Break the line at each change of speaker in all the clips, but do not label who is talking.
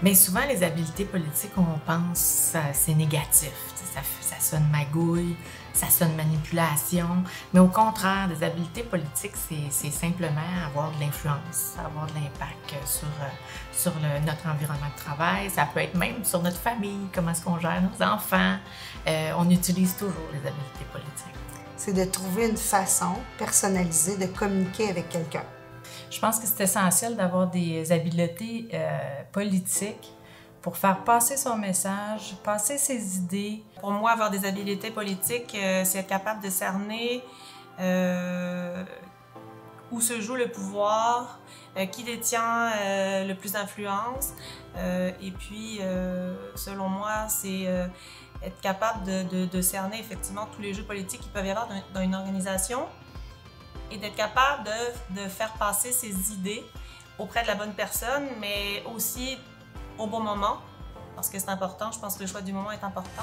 Mais souvent, les habiletés politiques, on pense que c'est négatif. Ça sonne magouille, ça sonne manipulation. Mais au contraire, des habiletés politiques, c'est simplement avoir de l'influence, avoir de l'impact sur notre environnement de travail. Ça peut être même sur notre famille, comment est-ce qu'on gère nos enfants. On utilise toujours les habiletés politiques.
C'est de trouver une façon personnalisée de communiquer avec quelqu'un.
Je pense que c'est essentiel d'avoir des habiletés politiques pour faire passer son message, passer ses idées.
Pour moi, avoir des habiletés politiques, c'est être capable de cerner où se joue le pouvoir, qui détient le plus d'influence. Et puis, selon moi, c'est être capable de cerner effectivement tous les jeux politiques qui peuvent y avoir dans une organisation et d'être capable de faire passer ses idées auprès de la bonne personne, mais aussi au bon moment, parce que c'est important. Je pense que le choix du moment est important.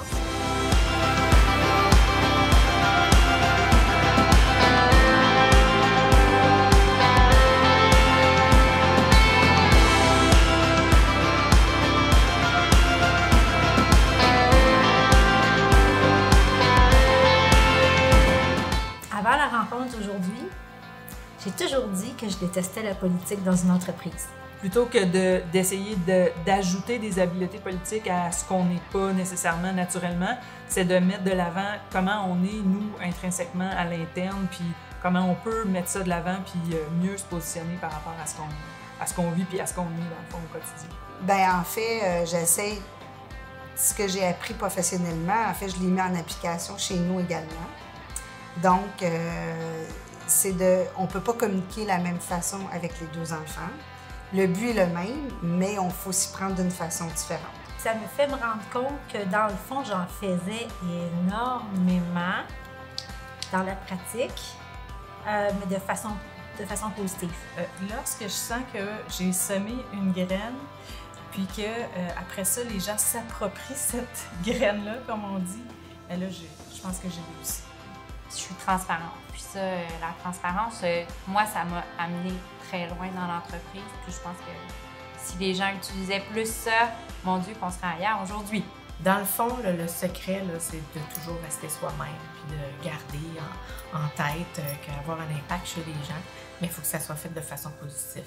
Avant la rencontre aujourd'hui, j'ai toujours dit que je détestais la politique dans une entreprise.
Plutôt que d'essayer d'ajouter des habiletés politiques à ce qu'on n'est pas nécessairement naturellement, c'est de mettre de l'avant comment on est, nous, intrinsèquement à l'interne, puis comment on peut mettre ça de l'avant, puis mieux se positionner par rapport à ce qu'on vit, puis à ce qu'on est, dans le fond, au quotidien.
Bien, en fait, j'essaie ce que j'ai appris professionnellement, en fait, je l'ai mis en application chez nous également. Donc, on ne peut pas communiquer de la même façon avec les deux enfants. Le but est le même, mais on faut s'y prendre d'une façon différente.
Ça me fait me rendre compte que dans le fond, j'en faisais énormément dans la pratique, mais de façon positive.
Lorsque je sens que j'ai semé une graine, puis que après ça, les gens s'approprient cette graine-là, comme on dit, bien là, je pense que j'ai réussi.
Je suis transparente. Puis ça, la transparence, moi, ça m'a amené très loin dans l'entreprise. Puis je pense que si les gens utilisaient plus ça, mon Dieu, qu'on serait ailleurs aujourd'hui.
Dans le fond, le secret, c'est de toujours rester soi-même, puis de garder en tête qu'avoir un impact chez les gens, mais il faut que ça soit fait de façon positive.